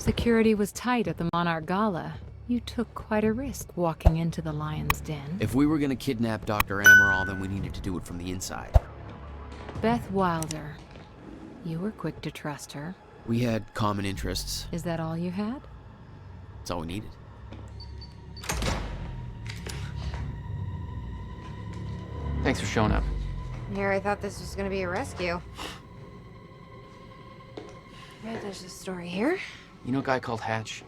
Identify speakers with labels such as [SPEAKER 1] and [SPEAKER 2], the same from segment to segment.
[SPEAKER 1] Security was tight at the Monarch Gala. You took quite a risk walking into the Lion's Den.
[SPEAKER 2] If we were gonna kidnap Dr. Amaral, then we needed to do it from the inside.
[SPEAKER 1] Beth Wilder. You were quick to trust her.
[SPEAKER 2] We had common interests.
[SPEAKER 1] Is that all you had?
[SPEAKER 2] That's all we needed.
[SPEAKER 3] Thanks for showing up.
[SPEAKER 4] Here, I thought this was gonna be a rescue. Yeah, there's a story here.
[SPEAKER 3] You know a guy called Hatch?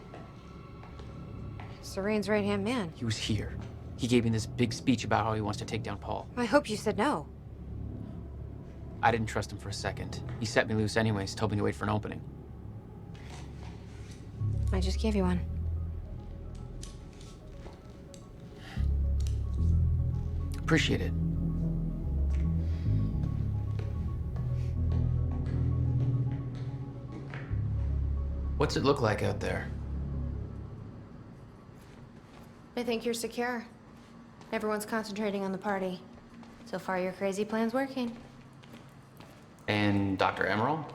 [SPEAKER 4] Serene's right-hand man.
[SPEAKER 3] He was here. He gave me this big speech about how he wants to take down Paul.
[SPEAKER 4] I hope you said no.
[SPEAKER 3] I didn't trust him for a second. He set me loose anyways, told me to wait for an opening.
[SPEAKER 4] I just gave you one.
[SPEAKER 3] Appreciate it. What's it look like out there?
[SPEAKER 4] I think you're secure. Everyone's concentrating on the party. So far, your crazy plan's working.
[SPEAKER 3] And Dr. Amaral?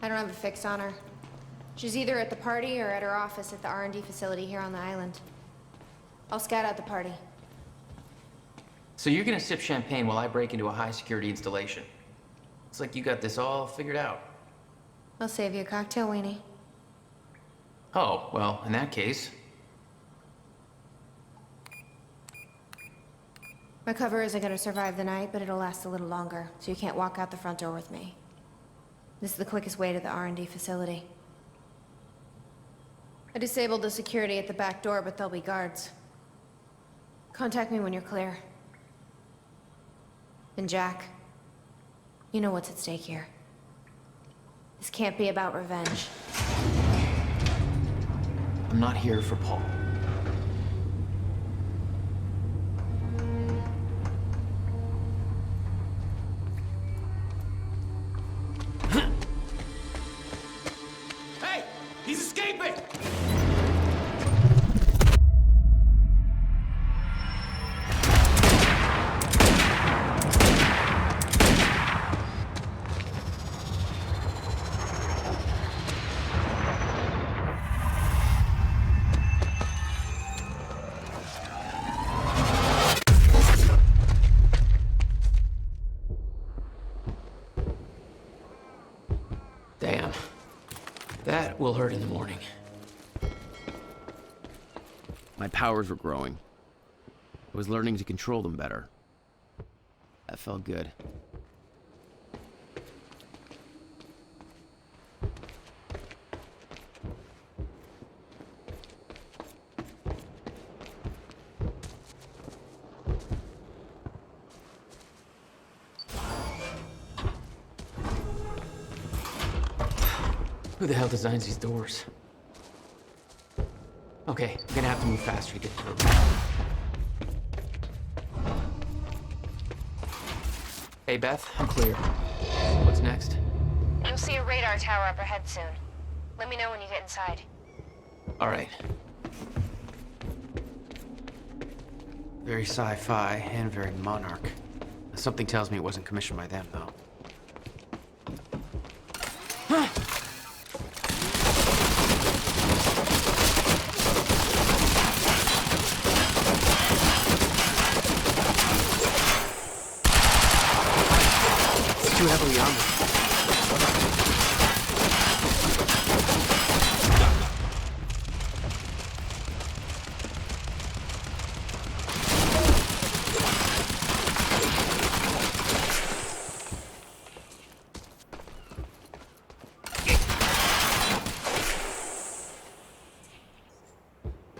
[SPEAKER 4] I don't have a fix on her. She's either at the party or at her office at the R&D facility here on the island. I'll scout out the party.
[SPEAKER 3] So you're gonna sip champagne while I break into a high-security installation. It's like you got this all figured out.
[SPEAKER 4] I'll save you a cocktail, Weenie.
[SPEAKER 3] Oh, well, in that case...
[SPEAKER 4] My cover isn't gonna survive the night, but it'll last a little longer, so you can't walk out the front door with me. This is the quickest way to the R&D facility. I disabled the security at the back door, but there'll be guards. Contact me when you're clear. And Jack, you know what's at stake here. This can't be about revenge.
[SPEAKER 3] I'm not here for Paul.
[SPEAKER 2] Hey! He's escaping!
[SPEAKER 3] Damn. That will hurt in the morning.
[SPEAKER 2] My powers were growing. I was learning to control them better. That felt good.
[SPEAKER 3] Who the hell designs these doors? Okay, I'm gonna have to move faster to get through. Hey, Beth, I'm clear. What's next?
[SPEAKER 5] You'll see a radar tower up ahead soon. Let me know when you get inside.
[SPEAKER 3] All right.
[SPEAKER 2] Very sci-fi and very Monarch. Something tells me it wasn't commissioned by them, though. It's too heavily on me.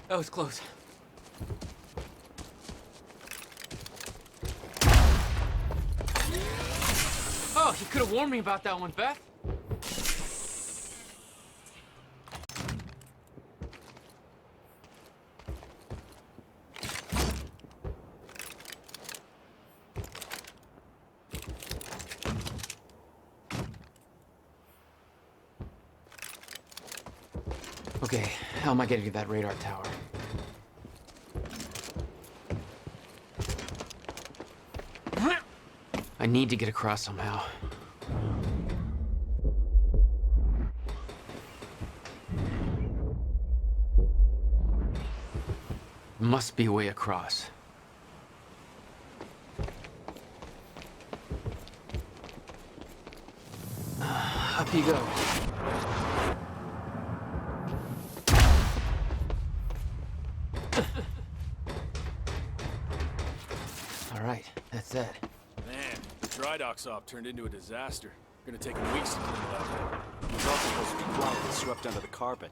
[SPEAKER 3] That was close. Oh, you could have warned me about that one, Beth. Okay, how am I getting to that radar tower? I need to get across somehow. Must be a way across. Up you go. All right, that's that.
[SPEAKER 6] Man, the dry dock's op turned into a disaster. Gonna take weeks to clean it up.
[SPEAKER 7] It was all supposed to be quiet and swept under the carpet.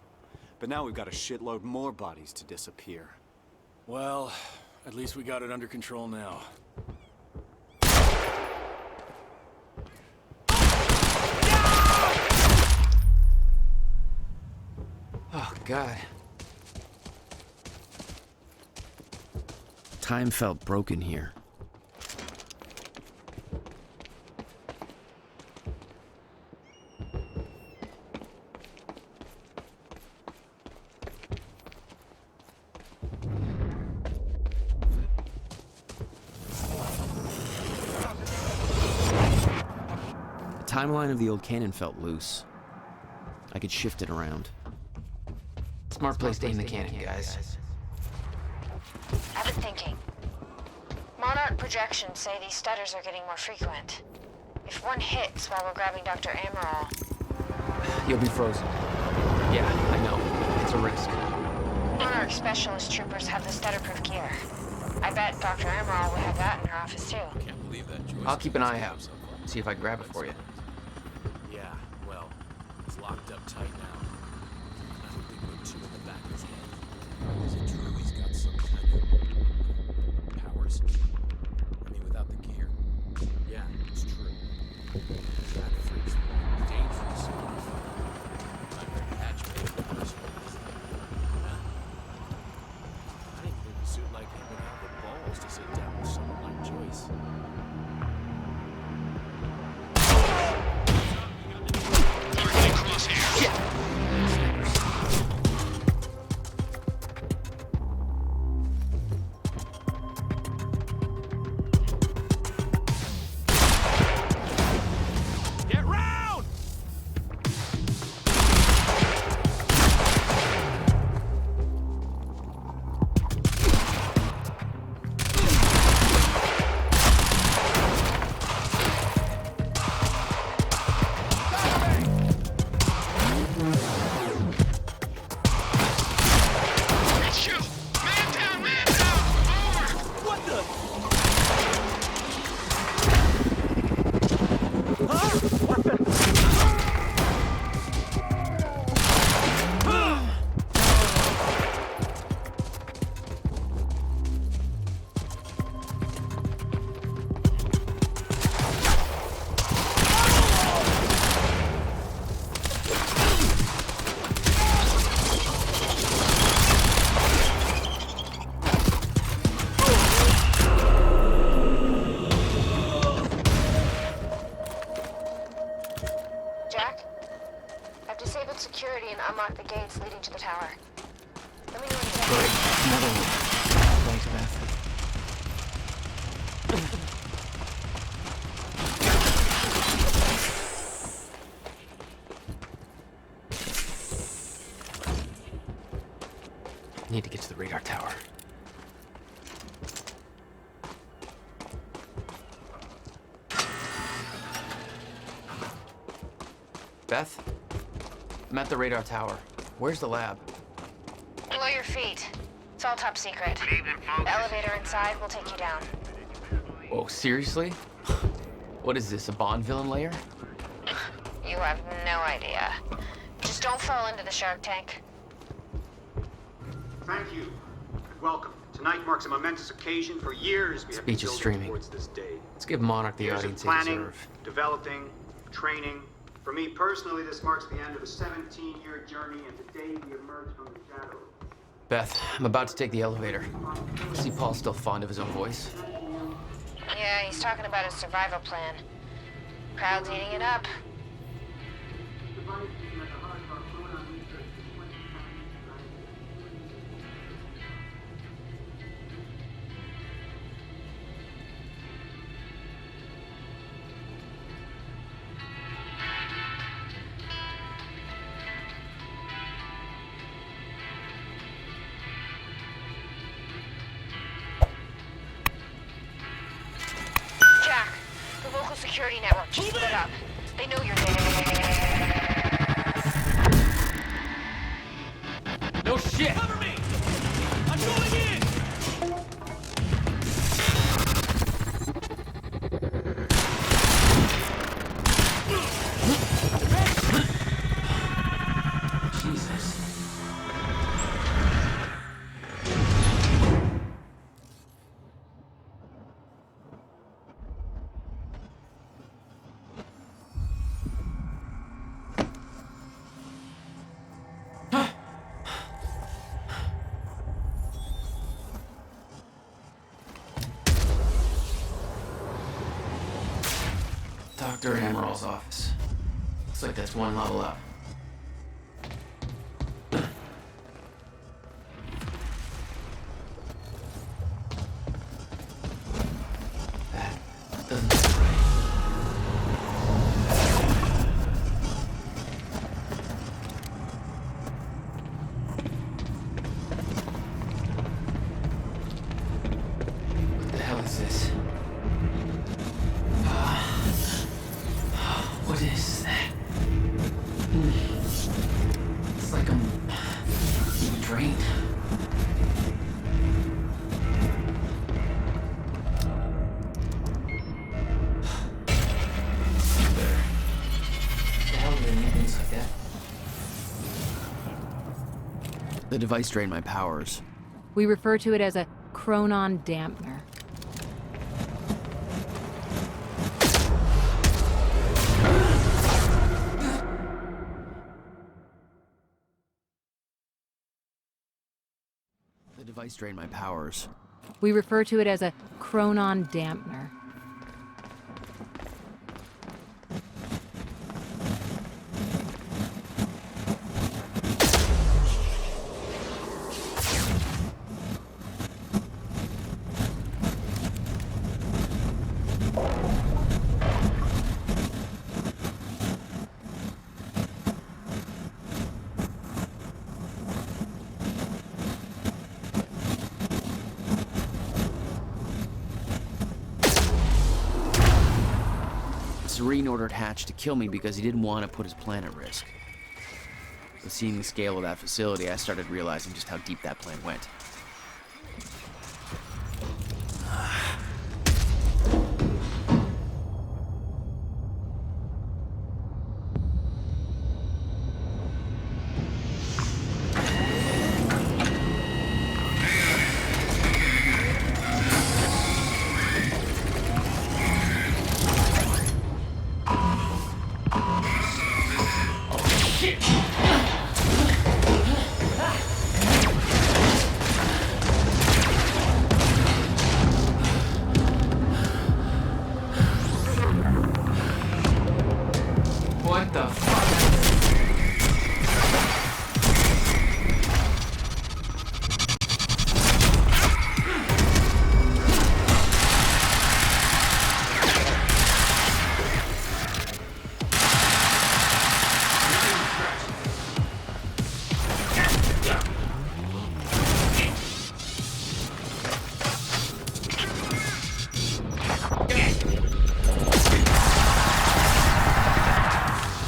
[SPEAKER 7] But now we've got a shitload more bodies to disappear.
[SPEAKER 6] Well, at least we got it under control now.
[SPEAKER 3] Oh, God.
[SPEAKER 2] Time felt broken here. The timeline of the old cannon felt loose. I could shift it around.
[SPEAKER 3] Smart place to aim the cannon, guys.
[SPEAKER 5] I've been thinking. Monarch projections say these stutters are getting more frequent. If one hits while we're grabbing Dr. Amaral...
[SPEAKER 3] You'll be frozen. Yeah, I know. It's a risk.
[SPEAKER 5] Monarch specialist troopers have the stutter-proof gear. I bet Dr. Amaral would have that in her office, too.
[SPEAKER 6] Can't believe that, Joyce.
[SPEAKER 3] I'll keep an eye out. See if I can grab it for you.
[SPEAKER 6] Yeah, well, it's locked up tight now. I don't think we're two in the back of his head. Is it true he's got some kind of powers? I mean, without the gear. Yeah, it's true. That freaks me. Dangerous. I'm very agitated personally. I didn't think a suit like him would have the balls to sit down with someone like Joyce. Get round!
[SPEAKER 5] Jack? I've disabled security and unlocked the gates leading to the tower. Let me know when you're ready.
[SPEAKER 3] Great. Another one. Thanks, Beth. Need to get to the radar tower. Beth? I'm at the radar tower. Where's the lab?
[SPEAKER 5] Below your feet. It's all top secret. The elevator inside will take you down.
[SPEAKER 3] Whoa, seriously? What is this, a Bond villain lair?
[SPEAKER 5] You have no idea. Just don't fall into the shark tank.
[SPEAKER 8] Thank you. Welcome. Tonight marks a momentous occasion. For years we have been
[SPEAKER 3] Speech is
[SPEAKER 8] building
[SPEAKER 3] streaming.
[SPEAKER 8] towards this day.
[SPEAKER 3] Let's give Monarch the
[SPEAKER 8] Years of
[SPEAKER 3] audience they
[SPEAKER 8] planning,
[SPEAKER 3] deserve.
[SPEAKER 8] developing, training. For me personally, this marks the end of a 17-year journey, and today we emerge from the shadows.
[SPEAKER 3] Beth, I'm about to take the elevator. See Paul still fond of his own voice?
[SPEAKER 5] Yeah, he's talking about his survival plan. Crowd's eating it up. security network. Just split up. They know you're there.
[SPEAKER 3] No shit!
[SPEAKER 6] Cover me! I'm going in!
[SPEAKER 3] Jesus. Dr. Amaril's office. Looks like that's one level up. That doesn't look right. What the hell is this? What is that? It's like I'm drained. There. The hell do they need things like that?
[SPEAKER 2] The device drained my powers.
[SPEAKER 1] We refer to it as a chronon dampener.
[SPEAKER 2] The device drained my powers.
[SPEAKER 1] We refer to it as a chronon dampener.
[SPEAKER 2] Serene ordered Hatch to kill me because he didn't want to put his plan at risk. But seeing the scale of that facility, I started realizing just how deep that plan went.
[SPEAKER 3] What the fuck?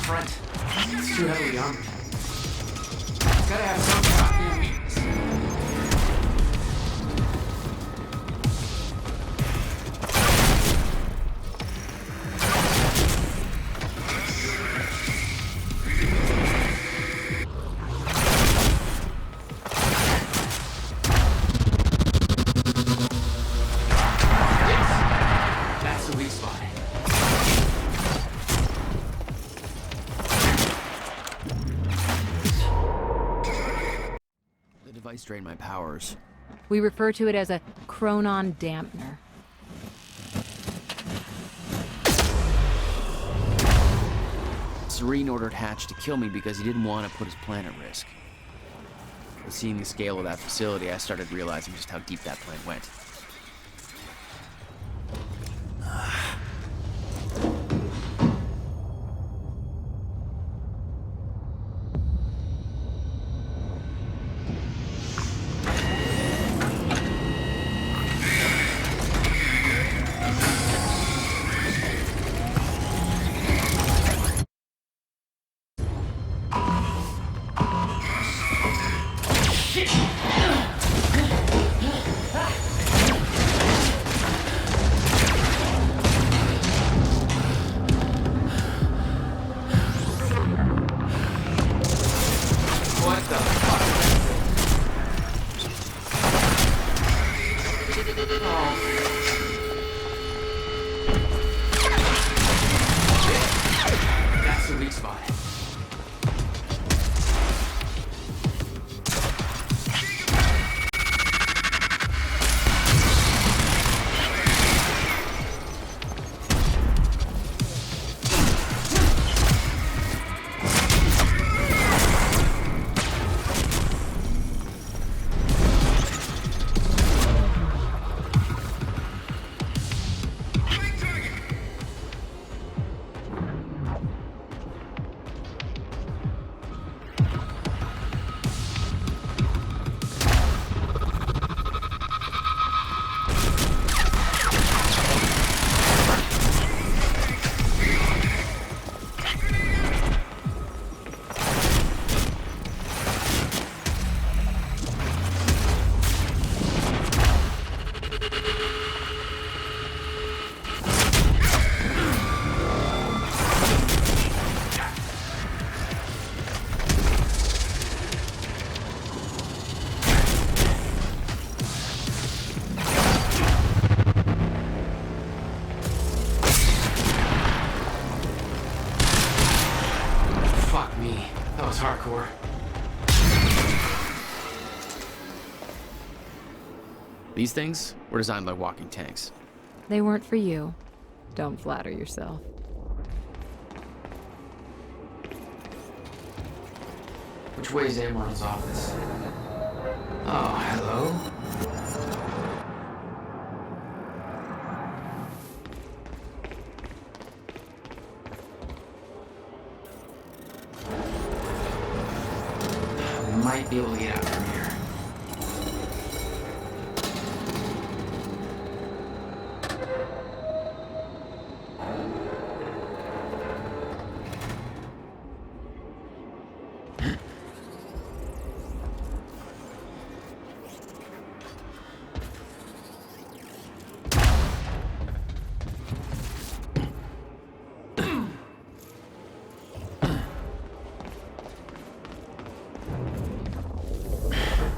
[SPEAKER 3] Front. It's too heavily armored. Gotta have some shot. That's the weak spot.
[SPEAKER 2] The device drained my powers.
[SPEAKER 1] We refer to it as a chronon dampener.
[SPEAKER 2] Serene ordered Hatch to kill me because he didn't want to put his plan at risk. But seeing the scale of that facility, I started realizing just how deep that plan went.
[SPEAKER 3] That was hardcore.
[SPEAKER 2] These things were designed like walking tanks.
[SPEAKER 1] They weren't for you. Don't flatter yourself.
[SPEAKER 3] Which way's Amron's office? Oh, hello? Might be able to get out from here.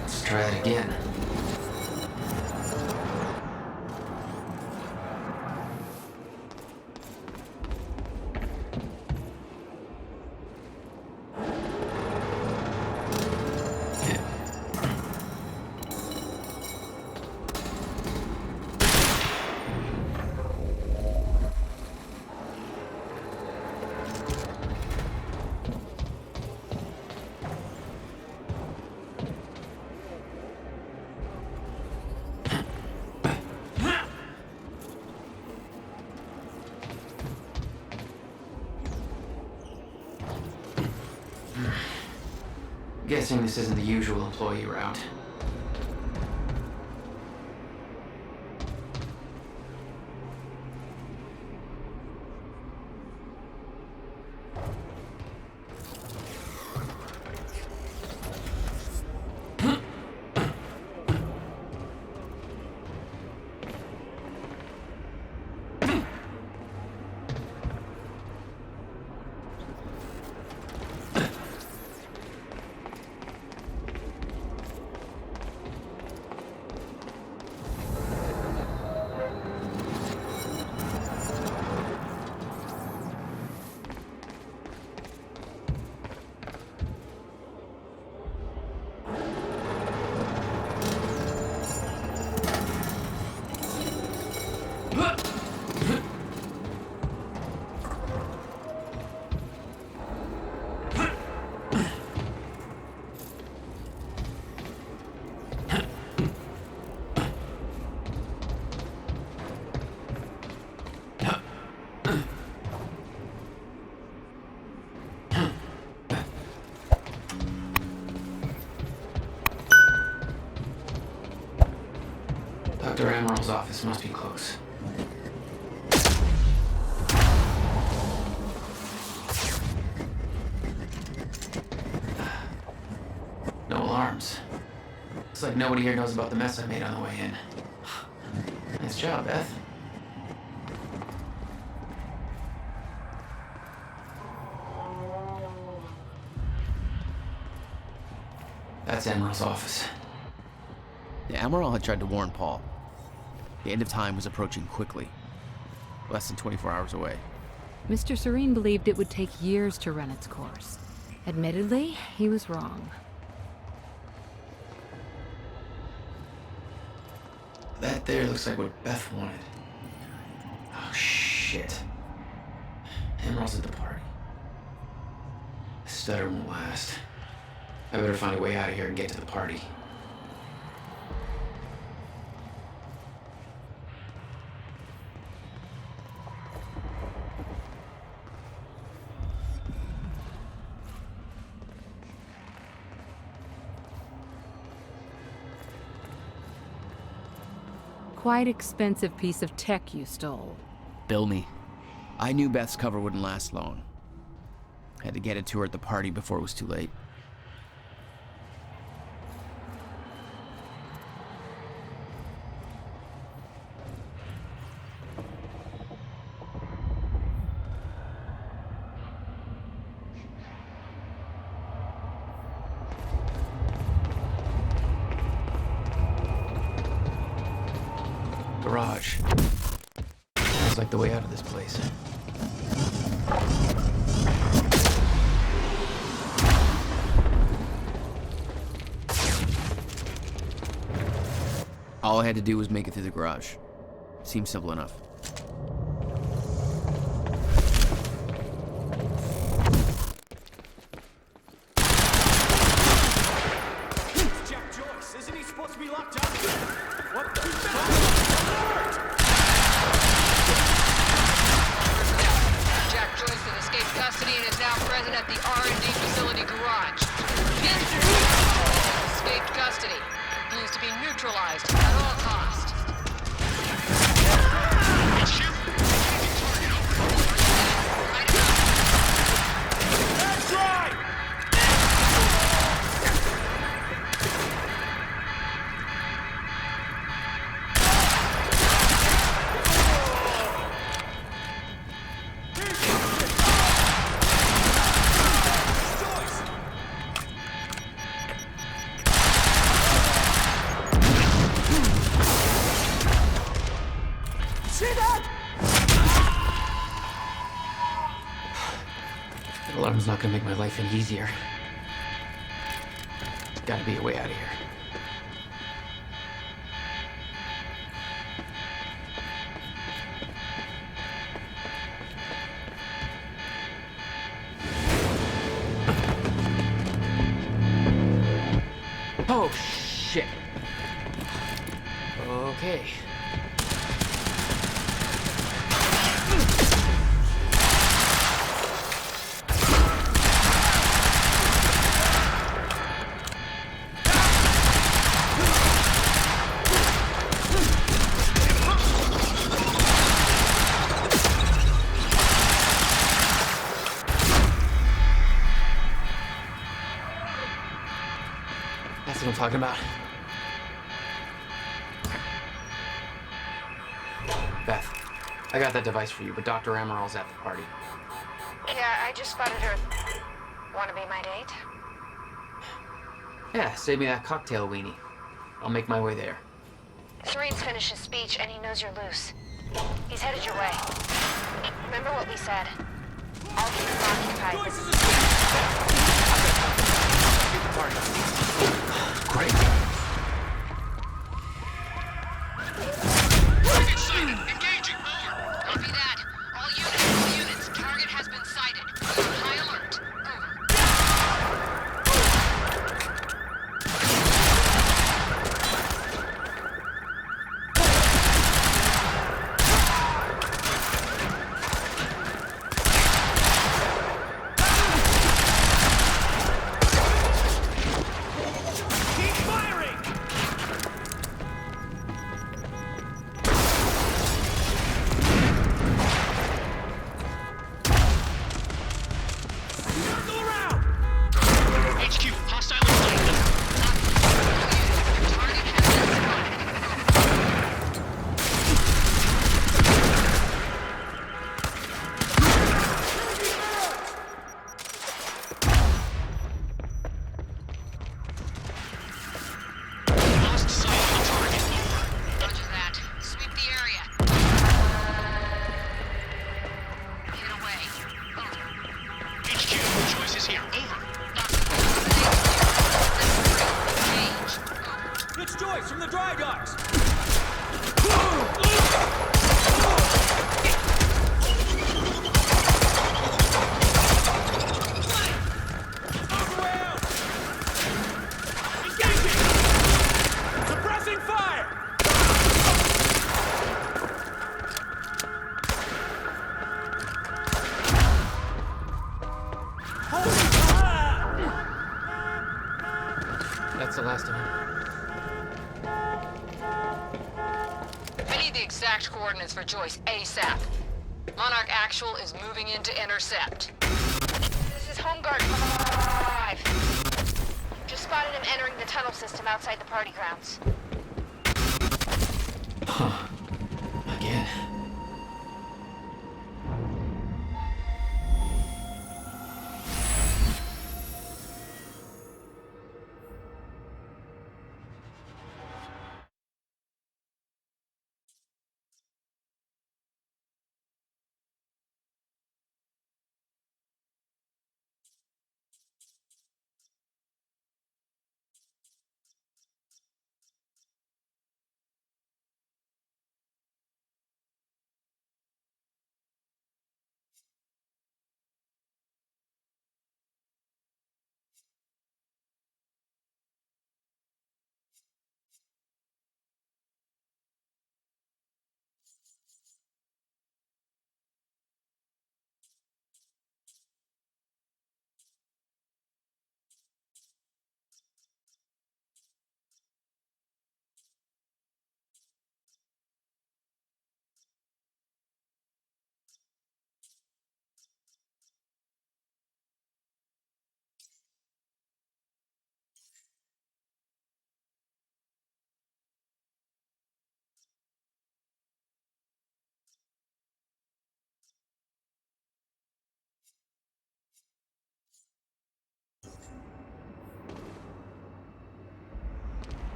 [SPEAKER 3] Let's try that again. Guessing this isn't the usual employee route. Dr. Amaril's office must be close. No alarms. Looks like nobody here knows about the mess I made on the way in. Nice job, Beth. That's Amaril's office.
[SPEAKER 2] The Amaral had tried to warn Paul. The end of time was approaching quickly. Less than 24 hours away.
[SPEAKER 1] Mr. Serene believed it would take years to run its course. Admittedly, he was wrong.
[SPEAKER 3] That there looks like what Beth wanted. Oh, shit. Emerald's at the party. The stutter won't last. I better find a way out of here and get to the party.
[SPEAKER 1] Quite expensive piece of tech you stole.
[SPEAKER 2] Bill me. I knew Beth's cover wouldn't last long. Had to get it to her at the party before it was too late.
[SPEAKER 3] Garage. Looks like the way out of this place.
[SPEAKER 2] All I had to do was make it through the garage. Seems simple enough.
[SPEAKER 7] It's Jack Joyce. Isn't he supposed to be locked up? What the fuck?
[SPEAKER 9] Jack Joyce has escaped custody and is now present at the R&D facility garage. Escaped custody. He is to be neutralized at all costs.
[SPEAKER 7] That's right!
[SPEAKER 3] That alarm's not gonna make my life any easier. There's gotta be a way out of here. Oh, shit. Okay. That's what I'm talking about. Beth, I got that device for you, but Dr. Amaril's at the party.
[SPEAKER 5] Yeah, I just spotted her. Wanna be my date?
[SPEAKER 3] Yeah, save me that cocktail weenie. I'll make my way there.
[SPEAKER 5] Serene's finished his speech and he knows you're loose. He's headed your way. Remember what we said? I'll keep him occupied.
[SPEAKER 3] Great.
[SPEAKER 9] Target sighted. Engaging. Over. Copy that. All units. Target has been sighted. High alert. Over.
[SPEAKER 7] Keep firing! Circle around!
[SPEAKER 9] HQ. Hostile in sight. Target has been spotted. Lost sight of the target. Over. Roger that. Sweep the area. Get away. Over. HQ. Joyce is here. Over. Engage. Over.
[SPEAKER 7] It's Joyce from the dry docks! Move around! Engaging! Suppressing fire! Holy crap!
[SPEAKER 3] That's the last of him.
[SPEAKER 9] I need the exact coordinates for Joyce ASAP. Monarch Actual is moving in to intercept.
[SPEAKER 5] This is Home Guard 5. Just spotted him entering the tunnel system outside the party grounds.
[SPEAKER 3] Huh. Again.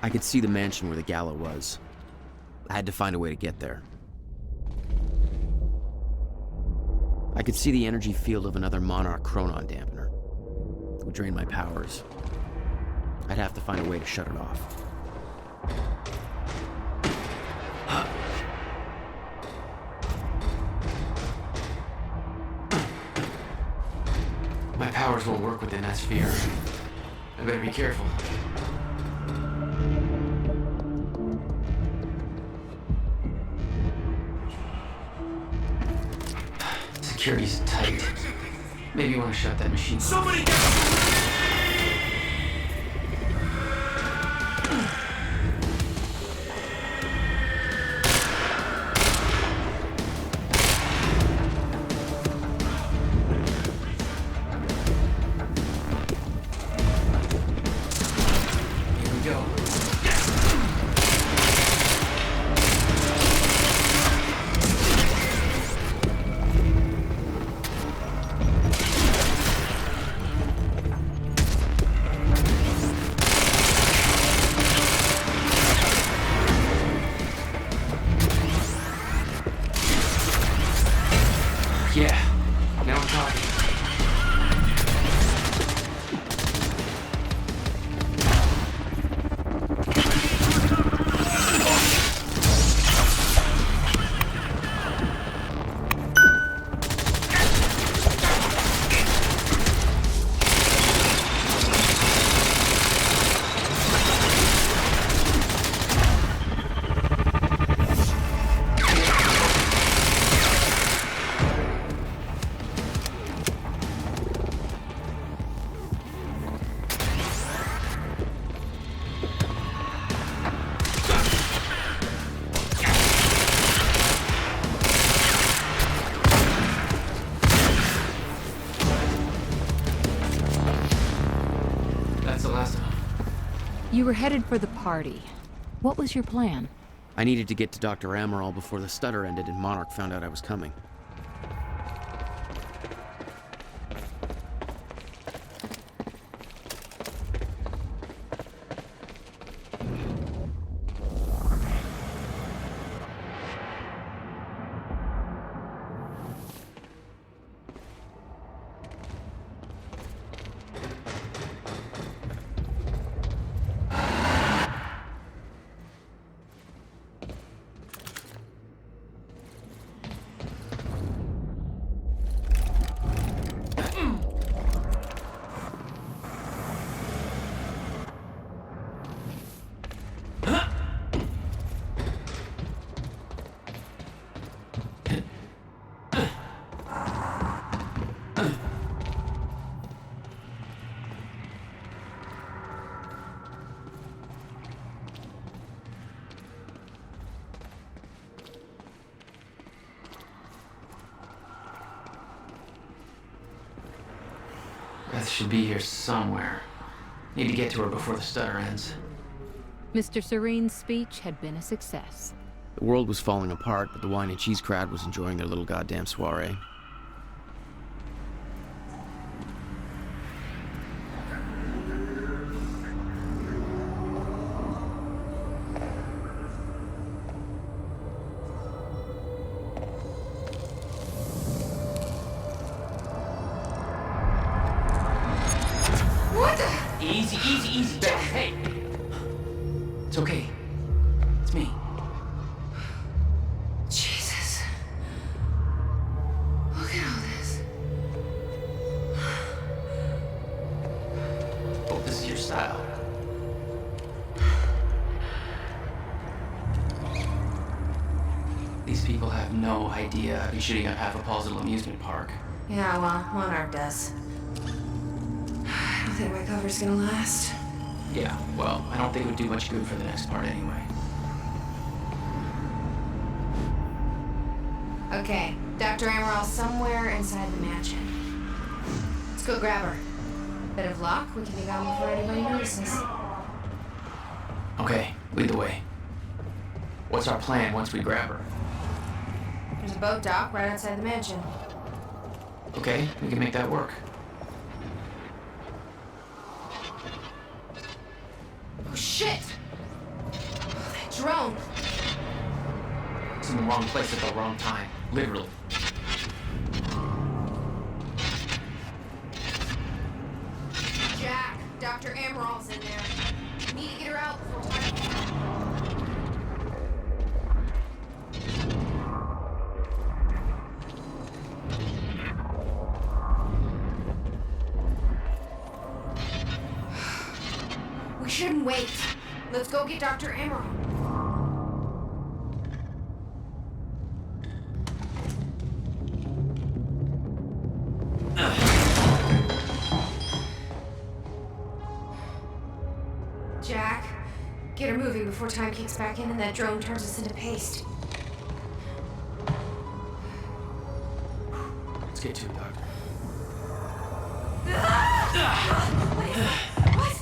[SPEAKER 2] I could see the mansion where the gala was. I had to find a way to get there. I could see the energy field of another Monarch Chronon dampener. It would drain my powers. I'd have to find a way to shut it off.
[SPEAKER 3] My powers won't work within that sphere. I better be careful. Security's tight. Maybe you want to shut that machine off.
[SPEAKER 6] Somebody get...
[SPEAKER 3] Here we go. Yeah, now I'm talking. That's the last of them.
[SPEAKER 1] You were headed for the party. What was your plan?
[SPEAKER 2] I needed to get to Dr. Amaral before the stutter ended and Monarch found out I was coming.
[SPEAKER 3] Beth should be here somewhere. Need to get to her before the stutter ends.
[SPEAKER 1] Mr. Serene's speech had been a success.
[SPEAKER 2] The world was falling apart, but the wine and cheese crowd was enjoying their little goddamn soiree.
[SPEAKER 3] Easy, easy, easy, Beth. Hey! It's okay. It's me.
[SPEAKER 4] Jesus. Look at all this.
[SPEAKER 3] Oh, this is your style. These people have no idea I'd be shooting up half of Paul's little amusement park.
[SPEAKER 4] Yeah, well, Monarch does. I don't think my cover's gonna last.
[SPEAKER 3] Yeah, well, I don't think it would do much good for the next part anyway.
[SPEAKER 4] Okay, Dr. Amaral's somewhere inside the mansion. Let's go grab her. Bit of luck, we can be gone before anybody notices.
[SPEAKER 3] Okay, lead the way. What's our plan once we grab her?
[SPEAKER 4] There's a boat dock right outside the mansion.
[SPEAKER 3] Okay, we can make that work.
[SPEAKER 4] Oh shit! drone.
[SPEAKER 3] It's in the wrong place at the wrong time. Literally.
[SPEAKER 4] Jack, Dr. Amaril's in there. Need to get her out before time. We shouldn't wait. Let's go get Dr. Amaral. Jack, get her moving before time kicks back in and that drone turns us into paste.
[SPEAKER 3] Let's get to it, Doctor.
[SPEAKER 4] What?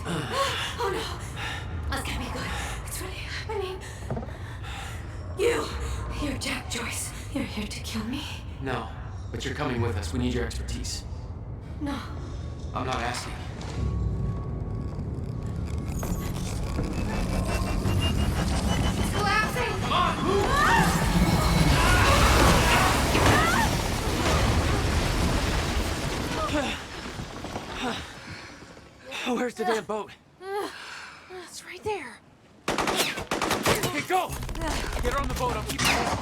[SPEAKER 4] Oh no. That's gonna be good. It's really happening. You're Jack Joyce. You're here to kill me?
[SPEAKER 3] No, but you're coming with us. We need your expertise.
[SPEAKER 4] No.
[SPEAKER 3] I'm not asking.
[SPEAKER 4] It's collapsing!
[SPEAKER 3] Come on, move! Where's the damn boat?
[SPEAKER 4] It's right there.
[SPEAKER 3] Okay, go! Get her on the boat. I'll keep her.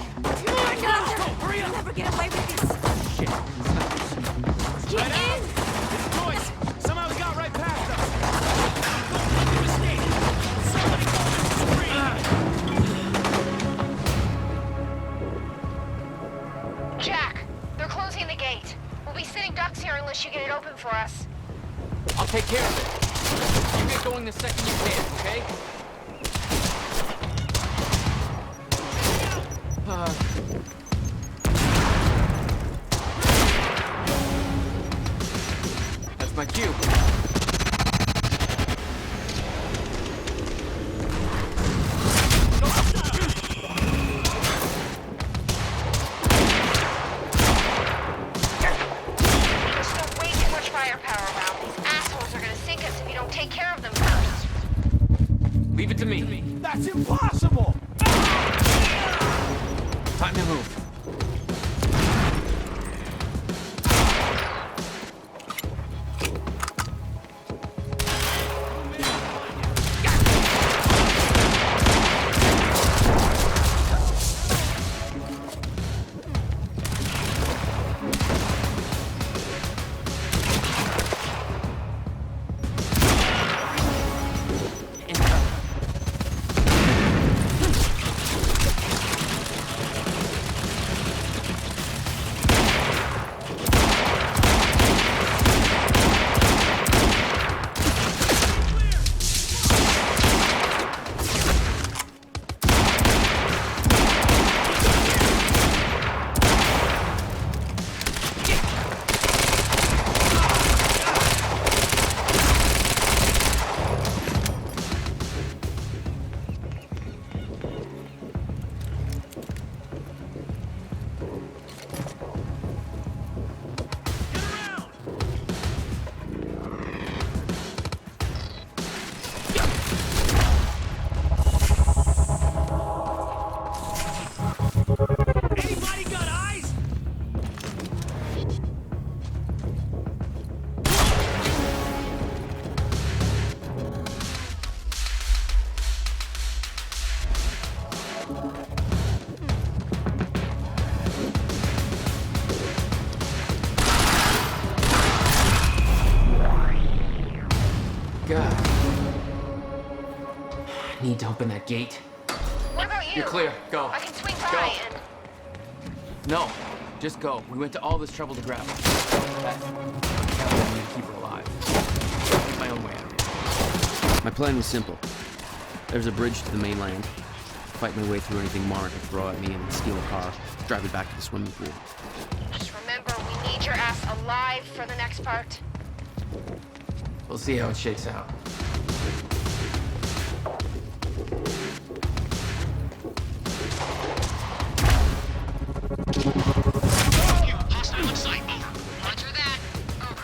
[SPEAKER 4] Come on, Doctor!
[SPEAKER 3] Hurry up!
[SPEAKER 4] You'll never get away with this.
[SPEAKER 3] Shit.
[SPEAKER 4] Get
[SPEAKER 3] Right
[SPEAKER 4] in!
[SPEAKER 3] out. It's Joyce! Somehow he got right past us! Don't make a mistake! Somebody call Mr. Serene!
[SPEAKER 5] Jack, they're closing the gate. We'll be sitting ducks here unless you get it open for us.
[SPEAKER 3] I'll take care of it. You get going the second you can, okay? That's my cue.
[SPEAKER 5] There's still way too much firepower around. These assholes are gonna sink us if you don't take care of them first.
[SPEAKER 3] Leave it to me.
[SPEAKER 7] That's impossible!
[SPEAKER 3] Time to move. God. I need to open that gate.
[SPEAKER 5] What about you?
[SPEAKER 3] You're clear. Go.
[SPEAKER 5] I can swing by
[SPEAKER 3] Go.
[SPEAKER 5] and...
[SPEAKER 2] No, just go. We went to all this trouble to grab her. I need to keep her alive. I'll get my own way out of here. My plan was simple. There's a bridge to the mainland. Fight my way through anything Mara could throw at me and steal a car. Drive it back to the swimming pool.
[SPEAKER 5] Just remember, we need your ass alive for the next part.
[SPEAKER 3] We'll see how it shakes out.
[SPEAKER 9] Hostile in sight. Over. Roger that. Over.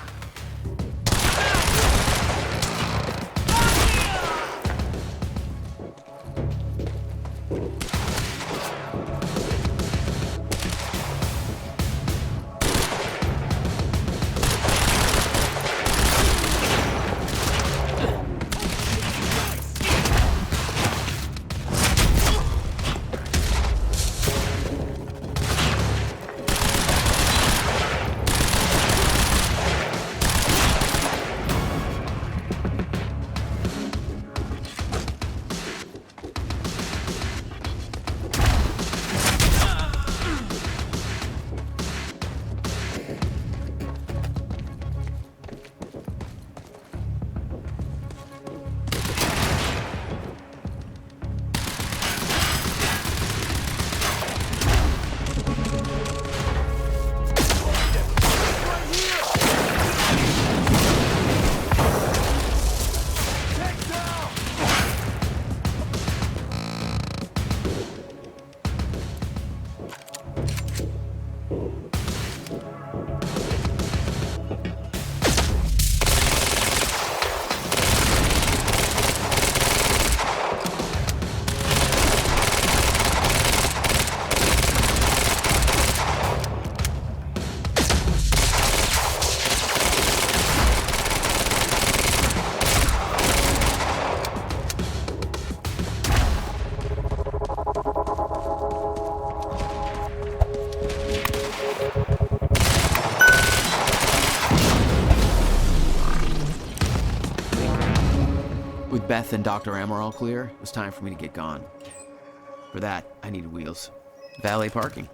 [SPEAKER 2] With Beth and Dr. Amaral clear, it was time for me to get gone. For that, I needed wheels. Valet parking.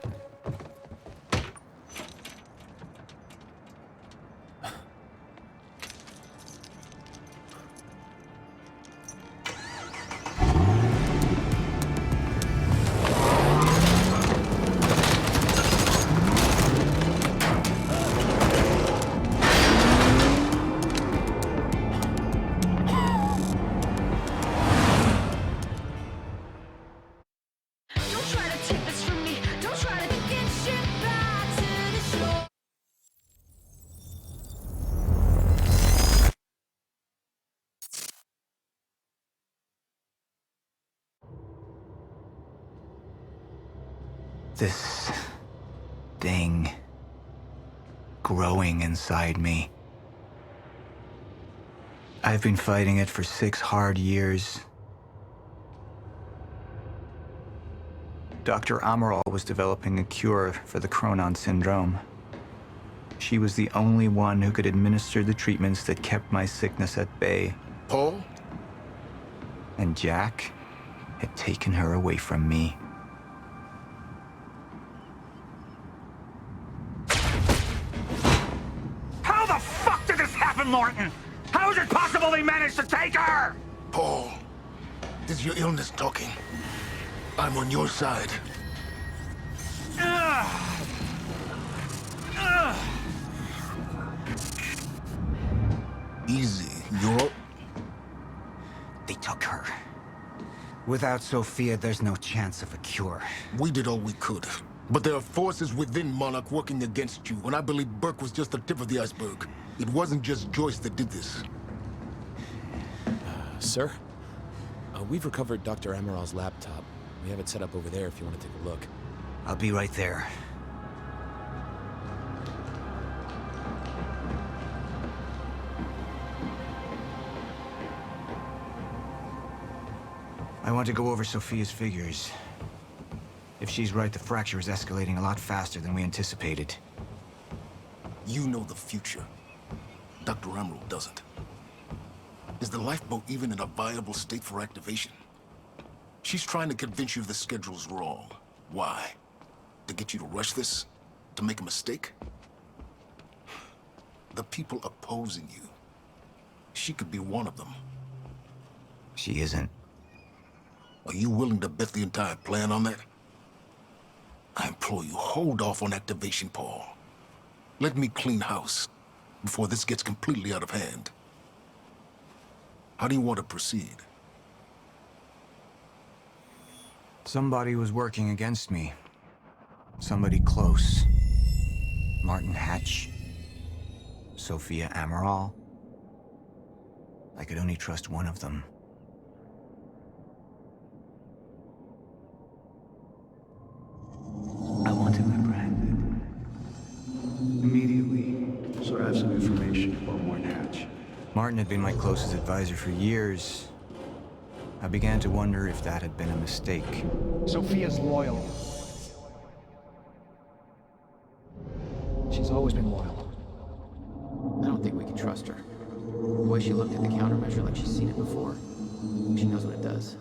[SPEAKER 10] This thing growing inside me. I've been fighting it for 6 hard years. Dr. Amaral was developing a cure for the Chronon syndrome. She was the only one who could administer the treatments that kept my sickness at bay.
[SPEAKER 11] Paul?
[SPEAKER 10] And Jack had taken her away from me.
[SPEAKER 11] How the fuck did this happen, Morton? How is it possible they managed to take her?
[SPEAKER 12] Paul, this is your illness talking. I'm on your side. Easy, you're...
[SPEAKER 10] They took her. Without Sophia, there's no chance of a cure.
[SPEAKER 12] We did all we could. But there are forces within Monarch working against you, and I believe Burke was just the tip of the iceberg. It wasn't just Joyce that did this.
[SPEAKER 6] Sir? We've recovered Dr. Amaral's laptop. We have it set up over there if you want to take a look.
[SPEAKER 10] I'll be right there. I want to go over Sophia's figures. If she's right, the fracture is escalating a lot faster than we anticipated.
[SPEAKER 12] You know the future. Dr. Amaral doesn't. Is the lifeboat even in a viable state for activation? She's trying to convince you the schedule's wrong. Why? To get you to rush this? To make a mistake? The people opposing you. She could be one of them.
[SPEAKER 10] She isn't.
[SPEAKER 12] Are you willing to bet the entire plan on that? I implore you, hold off on activation, Paul. Let me clean house before this gets completely out of hand. How do you want to proceed?
[SPEAKER 10] Somebody was working against me. Somebody close. Martin Hatch. Sophia Amaral. I could only trust one of them. I want him apprehended. Immediately.
[SPEAKER 13] So I have some information about Martin Hatch.
[SPEAKER 10] Martin had been my closest advisor for years. I began to wonder if that had been a mistake.
[SPEAKER 13] Sophia's loyal. She's always been loyal.
[SPEAKER 2] I don't think we can trust her. The way she looked at the countermeasure like she's seen it before. She knows what it does.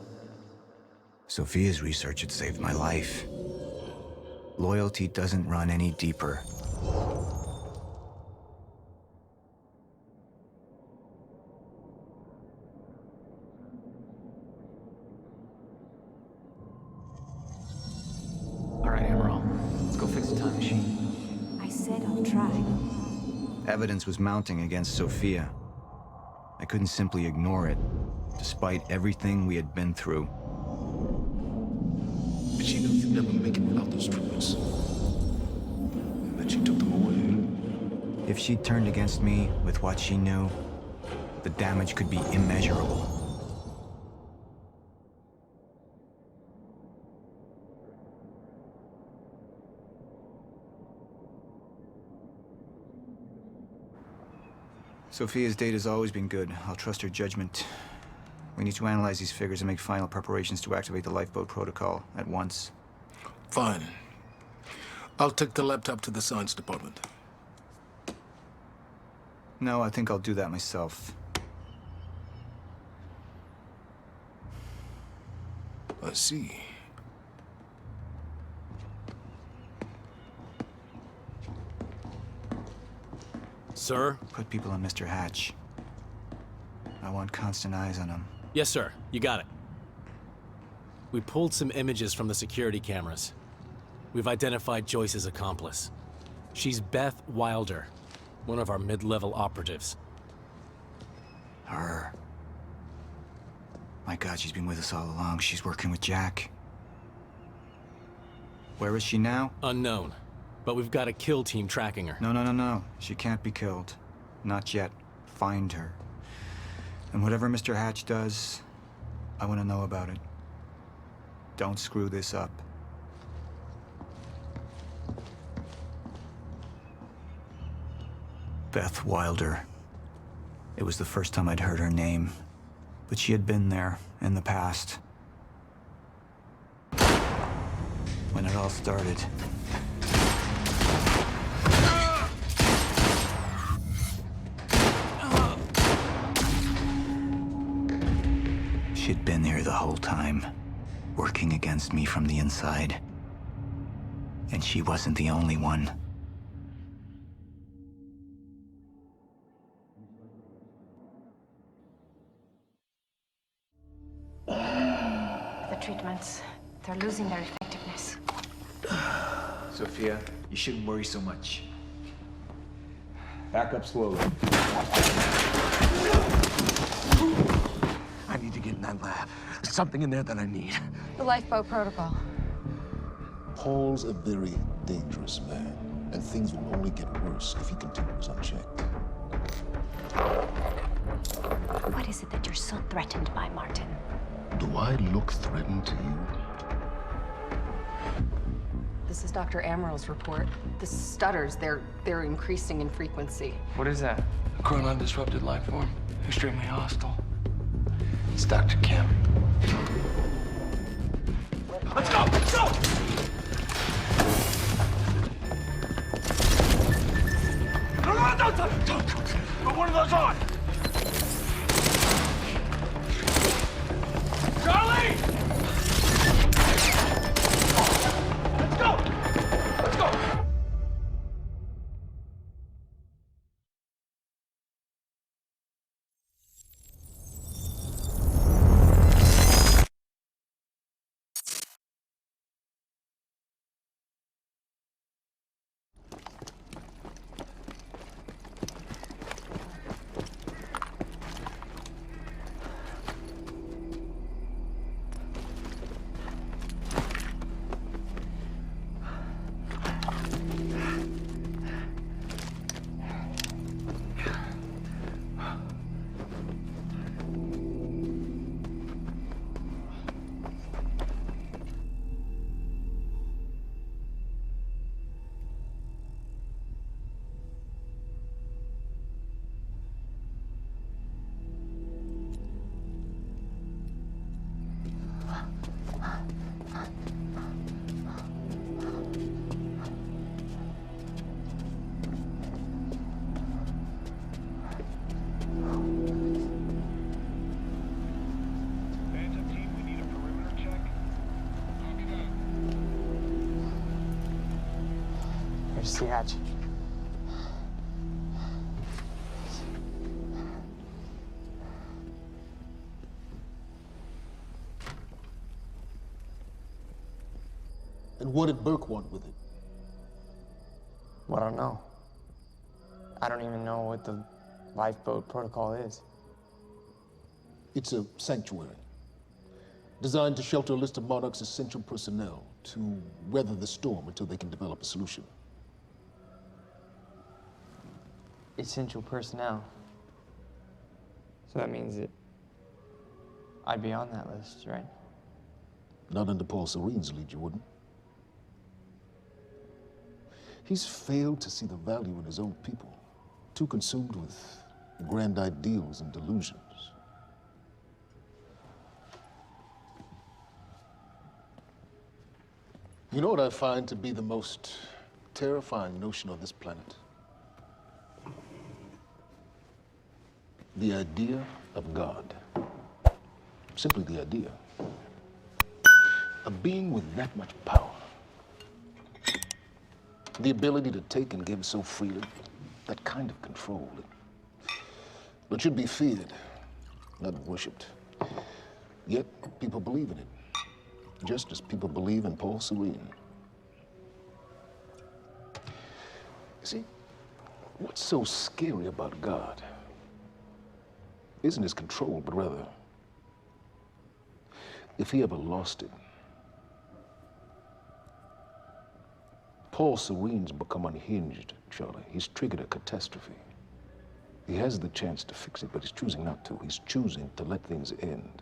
[SPEAKER 10] Sophia's research had saved my life. Loyalty doesn't run any deeper.
[SPEAKER 2] All right, Amaral. Let's go fix the time machine.
[SPEAKER 4] I said I'll try.
[SPEAKER 10] Evidence was mounting against Sophia. I couldn't simply ignore it, despite everything we had been through.
[SPEAKER 12] But she knew you'd never make it without those treatments. And then she took them away.
[SPEAKER 10] If she'd turned against me with what she knew, the damage could be immeasurable. Sophia's data's always been good. I'll trust her judgment. We need to analyze these figures and make final preparations to activate the lifeboat protocol at once.
[SPEAKER 12] Fine. I'll take the laptop to the science department.
[SPEAKER 10] No, I think I'll do that myself.
[SPEAKER 12] I see.
[SPEAKER 6] Sir?
[SPEAKER 10] Put people on Mr. Hatch. I want constant eyes on him.
[SPEAKER 6] Yes, sir. You got it. We pulled some images from the security cameras. We've identified Joyce's accomplice. She's Beth Wilder, one of our mid-level operatives.
[SPEAKER 10] Her. My God, she's been with us all along. She's working with Jack. Where is she now?
[SPEAKER 6] Unknown. But we've got a kill team tracking her.
[SPEAKER 10] No. She can't be killed. Not yet. Find her. And whatever Mr. Hatch does, I want to know about it. Don't screw this up. Beth Wilder. It was the first time I'd heard her name, but she had been there in the past. When it all started. She'd been here the whole time, working against me from the inside. And she wasn't the only one.
[SPEAKER 5] The treatments, they're losing their effectiveness.
[SPEAKER 13] Sophia, you shouldn't worry so much. Back up slowly.
[SPEAKER 12] I need to get in that lab. There's something in there that I need.
[SPEAKER 5] The lifeboat protocol.
[SPEAKER 12] Paul's a very dangerous man, and things will only get worse if he continues unchecked.
[SPEAKER 5] What is it that you're so threatened by, Martin?
[SPEAKER 12] Do I look threatened to you?
[SPEAKER 14] This is Dr. Amaril's report. The stutters, they're increasing in frequency.
[SPEAKER 15] What is that? A chronon-disrupted life form. Extremely hostile. It's Dr. Kim.
[SPEAKER 11] Let's go! Let's go! Don't put one of those on! Charlie! Let's go! Let's go!
[SPEAKER 15] Here's the hatch.
[SPEAKER 12] And what did Burke want with it?
[SPEAKER 15] Well, I don't know. I don't even know what the lifeboat protocol is.
[SPEAKER 12] It's a sanctuary, designed to shelter a list of Monarch's essential personnel to weather the storm until they can develop a solution.
[SPEAKER 15] Essential personnel. So that means that I'd be on that list, right?
[SPEAKER 12] Not under Paul Serene's lead, you wouldn't. He's failed to see the value in his own people, too consumed with grand ideals and delusions. You know what I find to be the most terrifying notion on this planet? The idea of God. Simply the idea. A being with that much power, the ability to take and give so freely, that kind of control, it should be feared, not worshipped. Yet, people believe in it, just as people believe in Paul Serene. See, what's so scary about God isn't his control, but rather, if he ever lost it. Paul Serene's become unhinged, Charlie. He's triggered a catastrophe. He has the chance to fix it, but he's choosing not to. He's choosing to let things end.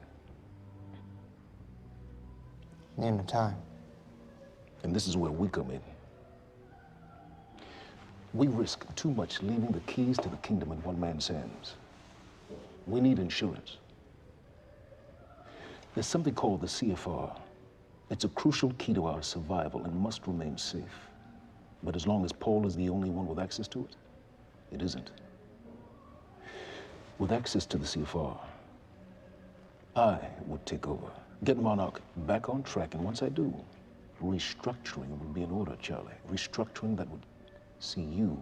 [SPEAKER 15] Name the time.
[SPEAKER 12] And this is where we come in. We risk too much leaving the keys to the kingdom in one man's hands. We need insurance. There's something called the CFR. It's a crucial key to our survival and must remain safe. But as long as Paul is the only one with access to it, it isn't. With access to the CFR, I would take over, get Monarch back on track, and once I do, restructuring would be in order, Charlie. Restructuring that would see you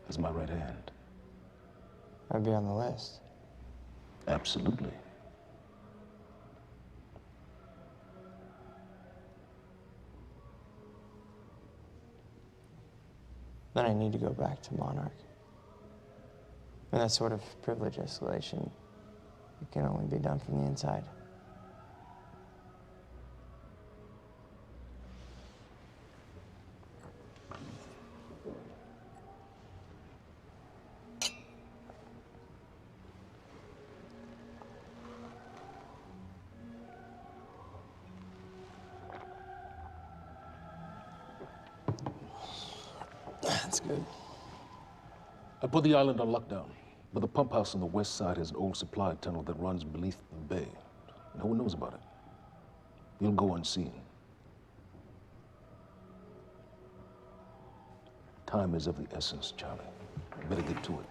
[SPEAKER 12] as my right hand.
[SPEAKER 15] I'd be on the list.
[SPEAKER 12] Absolutely.
[SPEAKER 15] Then I need to go back to Monarch. And that sort of privilege escalation, it can only be done from the inside. That's good.
[SPEAKER 12] I put the island on lockdown, but the pump house on the west side has an old supply tunnel that runs beneath the bay. No one knows about it. You'll go unseen. Time is of the essence, Charlie. Better get to it.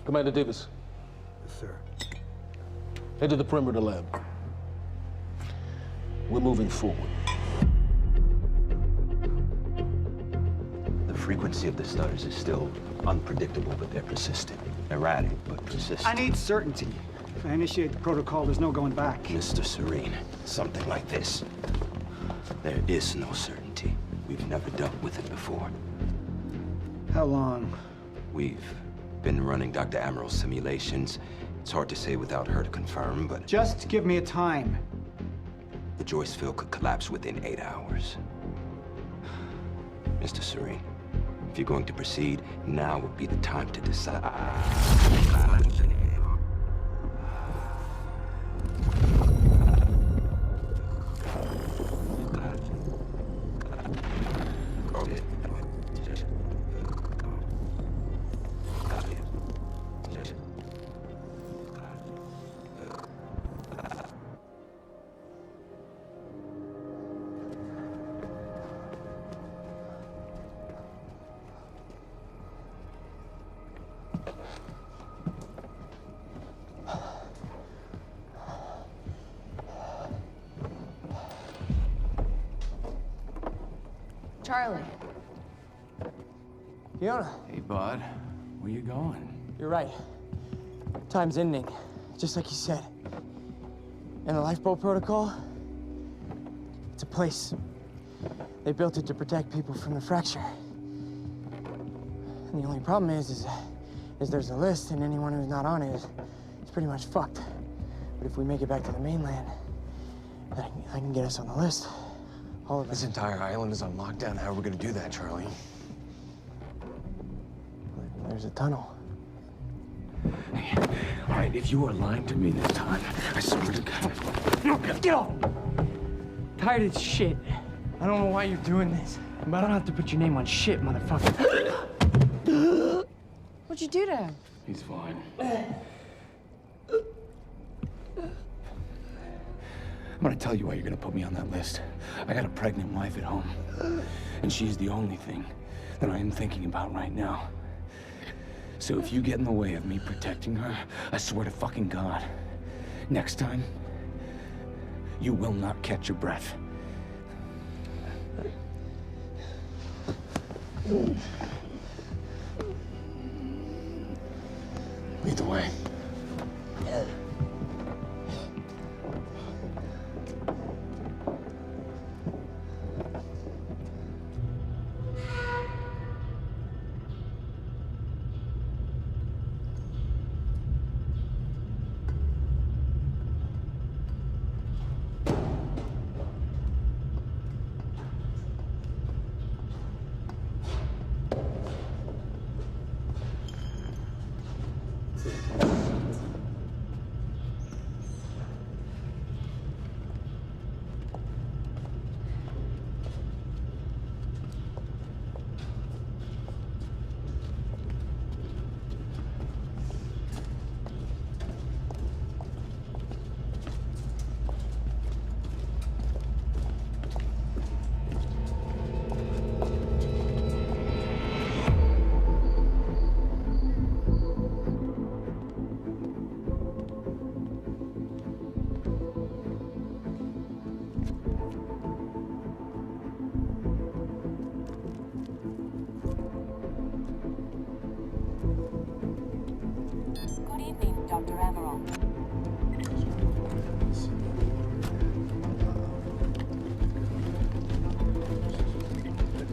[SPEAKER 12] Commander Davis.
[SPEAKER 10] Yes, sir.
[SPEAKER 12] Head to the perimeter lab. We're moving forward.
[SPEAKER 16] The frequency of the stutters is still unpredictable, but they're persistent. Erratic, but persistent.
[SPEAKER 17] I need certainty. If I initiate the protocol, there's no going back.
[SPEAKER 16] Mr. Serene, something like this. There is no certainty. We've never dealt with it before.
[SPEAKER 17] How long?
[SPEAKER 16] We've been running Dr. Amaril's simulations. It's hard to say without her to confirm, but...
[SPEAKER 17] Just give me a time.
[SPEAKER 16] The Joyce field could collapse within 8 hours. Mr. Serene, if you're going to proceed, now would be the time to decide.
[SPEAKER 14] Charlie.
[SPEAKER 15] Fiona.
[SPEAKER 2] Hey, bud. Where you going?
[SPEAKER 15] You're right. Time's ending, just like you said. And the lifeboat protocol, it's a place. They built it to protect people from the fracture. And the only problem is there's a list, and anyone who's not on it is pretty much fucked. But if we make it back to the mainland, I can get us on the list. All of us.
[SPEAKER 6] This entire island is on lockdown. How are we gonna do that, Charlie?
[SPEAKER 15] There's a tunnel.
[SPEAKER 6] Hey, all right, if you are lying to me this time, I swear to God. No, get off!
[SPEAKER 15] Tired of this shit. I don't know why you're doing this, but I don't have to put your name on shit, motherfucker.
[SPEAKER 14] What'd you do to him?
[SPEAKER 6] He's fine. I'm gonna tell you why you're gonna put me on that list. I got a pregnant wife at home, and she's the only thing
[SPEAKER 16] than I am thinking about right now. So if you get in the way of me protecting her, I swear to fucking God, next time, you will not catch your breath. Lead the way.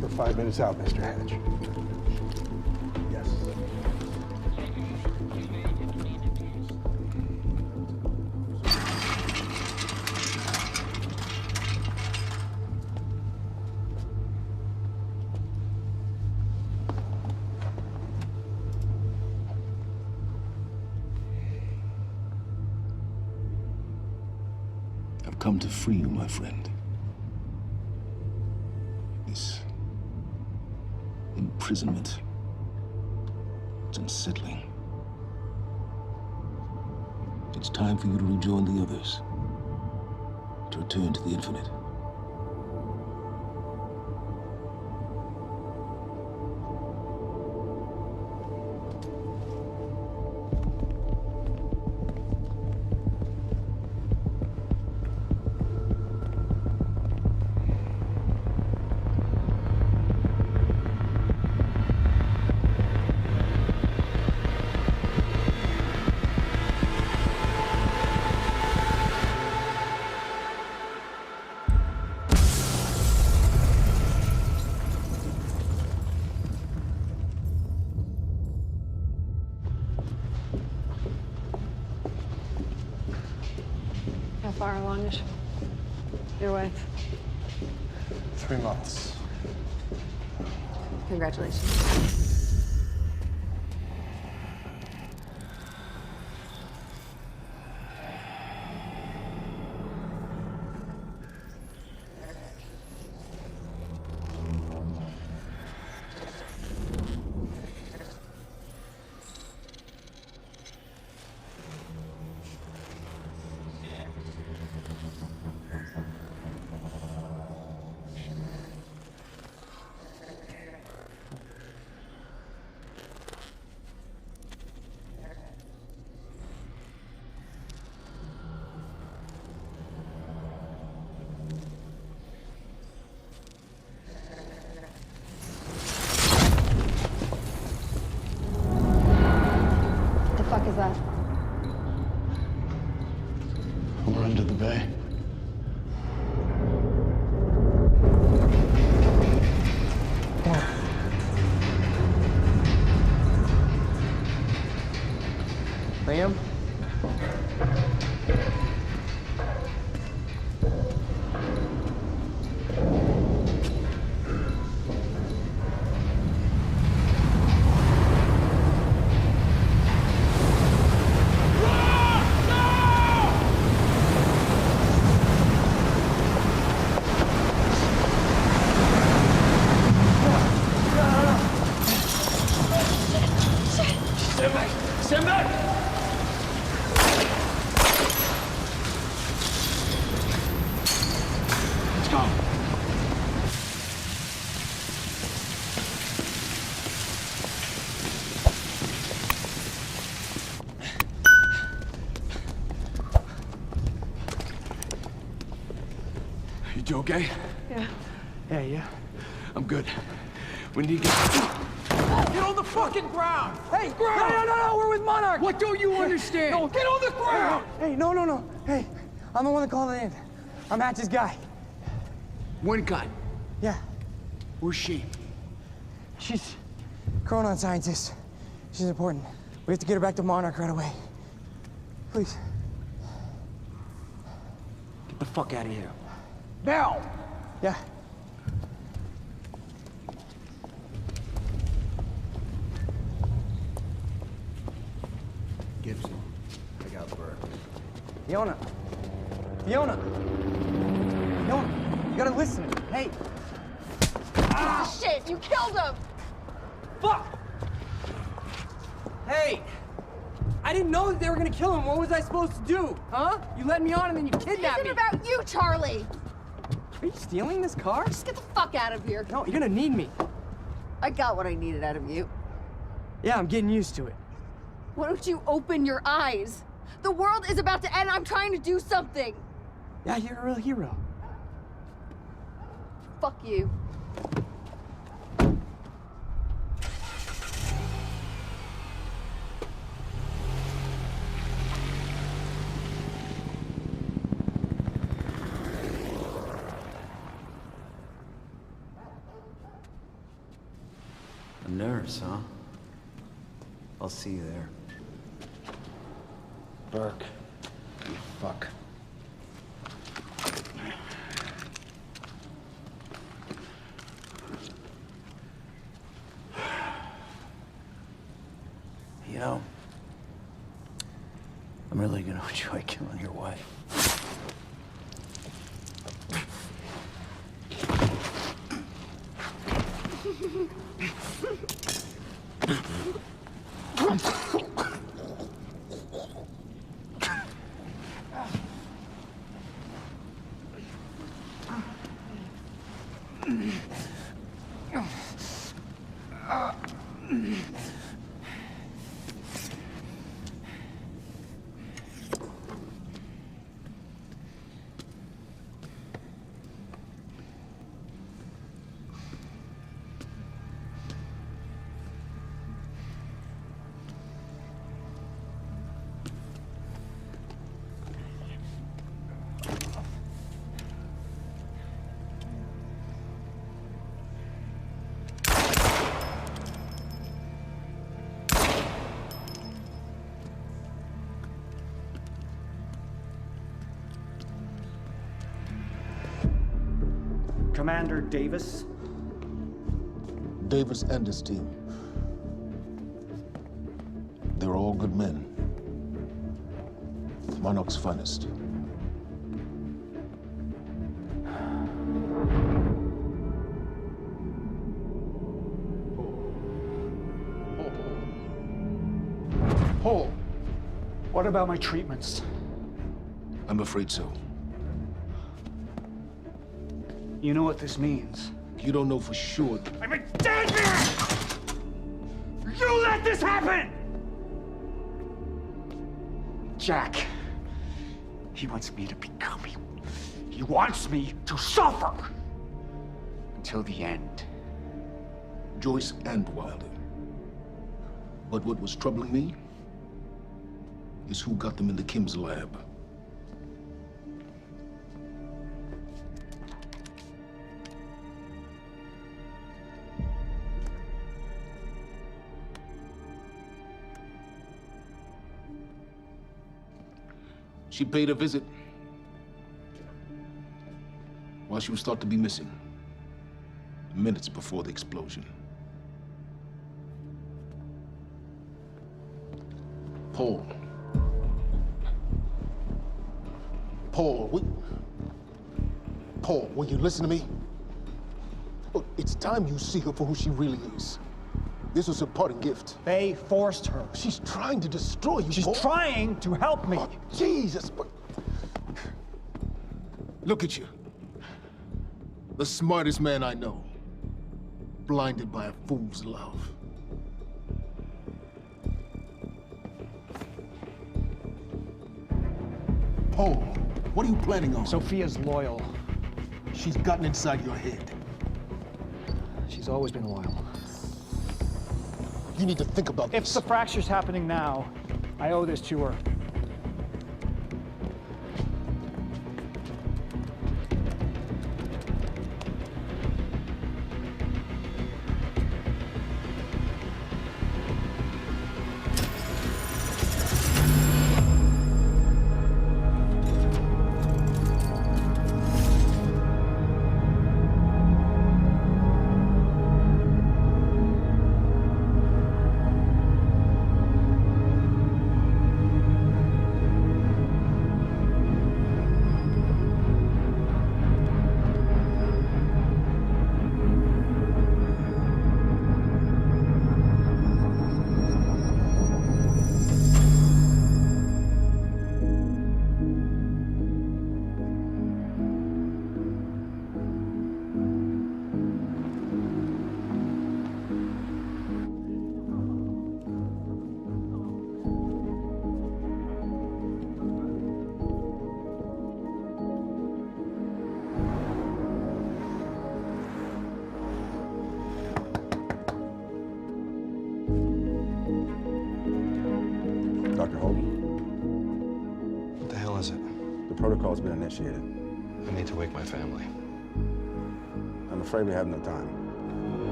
[SPEAKER 18] We're 5 minutes out, Mr. Hatch. Yes.
[SPEAKER 12] I've come to free you, my friend. This imprisonment, it's unsettling. It's time for you to rejoin the others, to return to the infinite.
[SPEAKER 14] How far along is your wife?
[SPEAKER 18] 3 months.
[SPEAKER 14] Congratulations. Is that?
[SPEAKER 18] We're under the bay.
[SPEAKER 15] Liam?
[SPEAKER 11] Stand back! Let's go.
[SPEAKER 16] You okay?
[SPEAKER 15] Yeah. Yeah, yeah.
[SPEAKER 16] I'm good. We need to get...
[SPEAKER 15] Get on the fucking ground! Hey, no, we're with Monarch!
[SPEAKER 16] What don't you understand?
[SPEAKER 15] No, get on the ground! Hey, no. Hey, I'm the one that called it in. I'm Hatch's guy.
[SPEAKER 16] One gun.
[SPEAKER 15] Yeah.
[SPEAKER 16] Where's she?
[SPEAKER 15] She's Chronon scientist. She's important. We have to get her back to Monarch right away. Please.
[SPEAKER 16] Get the fuck out of here.
[SPEAKER 15] Now! Yeah.
[SPEAKER 18] Gibson, I got Burke.
[SPEAKER 15] Fiona, you gotta listen. Hey.
[SPEAKER 14] Shit, you killed him!
[SPEAKER 15] Fuck! Hey! I didn't know that they were gonna kill him. What was I supposed to do? Huh? You led me on and then you kidnapped me.
[SPEAKER 14] It's about you, Charlie!
[SPEAKER 15] Are you stealing this car?
[SPEAKER 14] Just get the fuck out of here.
[SPEAKER 15] No, you're gonna need me.
[SPEAKER 14] I got what I needed out of you.
[SPEAKER 15] Yeah, I'm getting used to it.
[SPEAKER 14] Why don't you open your eyes? The world is about to end. I'm trying to do something.
[SPEAKER 15] Yeah, you're a real hero.
[SPEAKER 14] Fuck you.
[SPEAKER 3] A nurse, huh? I'll see you there.
[SPEAKER 18] Burke. You fuck.
[SPEAKER 3] You know, I'm really gonna enjoy killing your wife.
[SPEAKER 17] Commander Davis?
[SPEAKER 12] Davis and his team. They're all good men. Monarch's finest.
[SPEAKER 17] Paul, what about my treatments?
[SPEAKER 12] I'm afraid so.
[SPEAKER 17] You know what this means?
[SPEAKER 12] You don't know for sure.
[SPEAKER 17] I'm a dead man! You let this happen! Jack, he wants me to become you. He wants me to suffer until the end.
[SPEAKER 12] Joyce and Wilder. But what was troubling me is who got them into Kim's lab. She paid a visit while she was thought to be missing, minutes before the explosion. Paul, will you listen to me? Look, it's time you see her for who she really is. This was her parting gift.
[SPEAKER 17] They forced her.
[SPEAKER 12] She's trying to destroy you,
[SPEAKER 17] She's
[SPEAKER 12] Paul.
[SPEAKER 17] trying to help me.
[SPEAKER 12] Oh, Jesus, but... Look at you. The smartest man I know. Blinded by a fool's love. Paul, what are you planning on?
[SPEAKER 17] Sophia's loyal.
[SPEAKER 19] She's gotten inside your head.
[SPEAKER 15] She's always been loyal.
[SPEAKER 19] You need to think about this.
[SPEAKER 15] If the fracture's happening now, I owe this to her.
[SPEAKER 20] Dr. Hogan?
[SPEAKER 18] What the hell is it?
[SPEAKER 20] The protocol's been initiated.
[SPEAKER 18] I need to wake my family.
[SPEAKER 20] I'm afraid we have no time.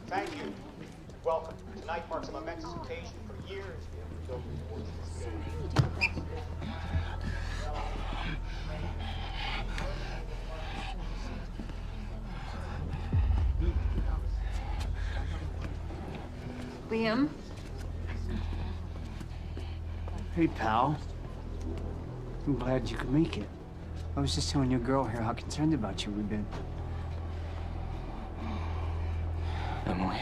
[SPEAKER 8] Thank you. Welcome. Tonight marks a momentous occasion. For years, we have built towards this day.
[SPEAKER 14] Liam?
[SPEAKER 15] Hey, pal. I'm glad you could make it. I was just telling your girl here how concerned about you we've been.
[SPEAKER 16] Emily,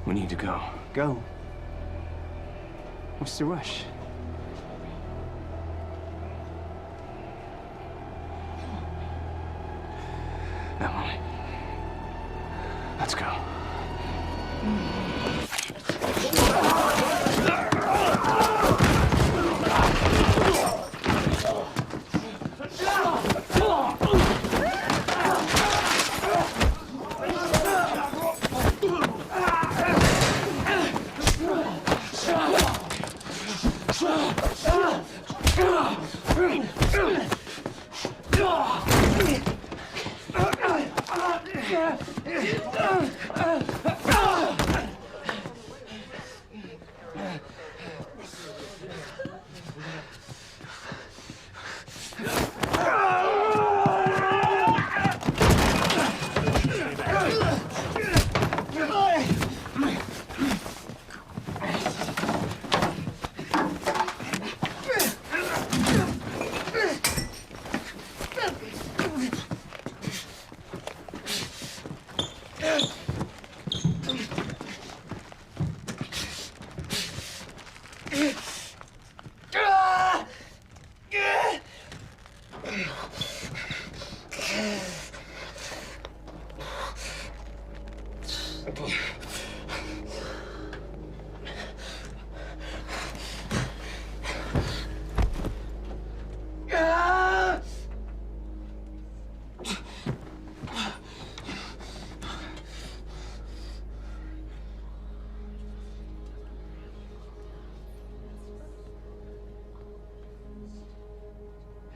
[SPEAKER 16] we need to go.
[SPEAKER 15] Go? What's the rush?
[SPEAKER 16] Emily, let's go.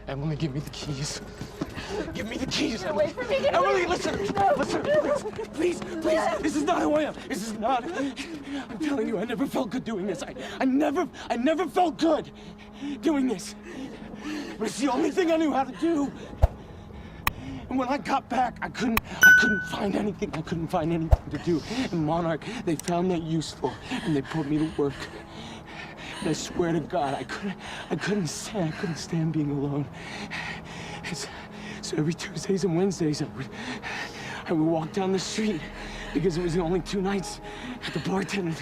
[SPEAKER 19] Emily, give me the keys. Give me the keys.
[SPEAKER 9] Get away from me. Get
[SPEAKER 19] Emily,
[SPEAKER 9] away.
[SPEAKER 19] listen.
[SPEAKER 9] No.
[SPEAKER 19] Listen. Please. This is not who I am. This is not. I'm telling you, I never felt good doing this. I never felt good doing this. But it's the only thing I knew how to do. And when I got back, I couldn't find anything. I couldn't find anything to do. And Monarch, they found that useful, and they put me to work. And I swear to God, I couldn't stand being alone. So every Tuesdays and Wednesdays, I would walk down the street because it was the only 2 nights at the bartender.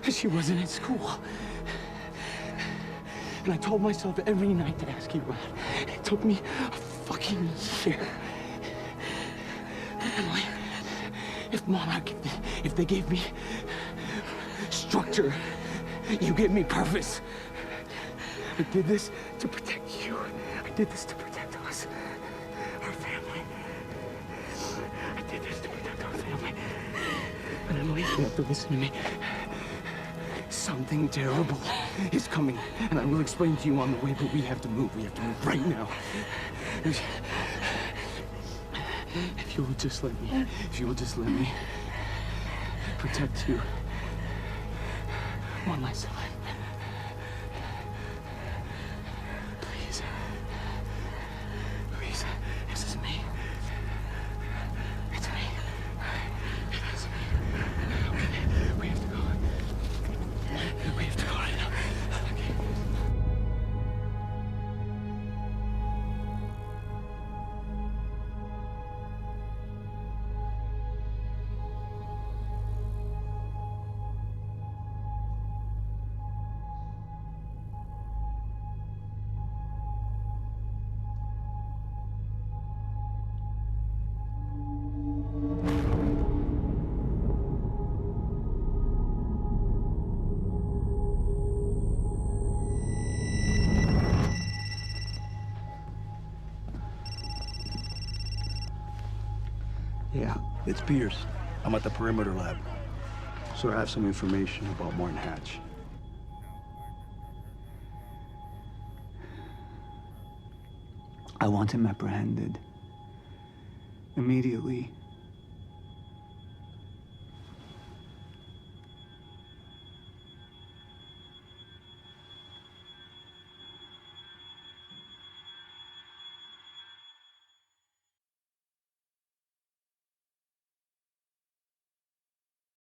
[SPEAKER 19] She wasn't at school. And I told myself every night to ask you out. It took me a fucking year. But Emily, if Monarch, if they gave me structure, you gave me purpose. I did this to protect you. I did this to protect us, our family. I did this to protect our family. And Emily, you have to listen to me. Something terrible is coming, and I will explain to you on the way, but we have to move. We have to move right now. If you will just let me protect you one last time. Please. Please. This is me. It's me. It is me. Okay. We have to go. We have to go right now. Okay.
[SPEAKER 21] Yeah, it's Pierce. I'm at the perimeter lab. So I have some information about Martin Hatch.
[SPEAKER 10] I want him apprehended. Immediately.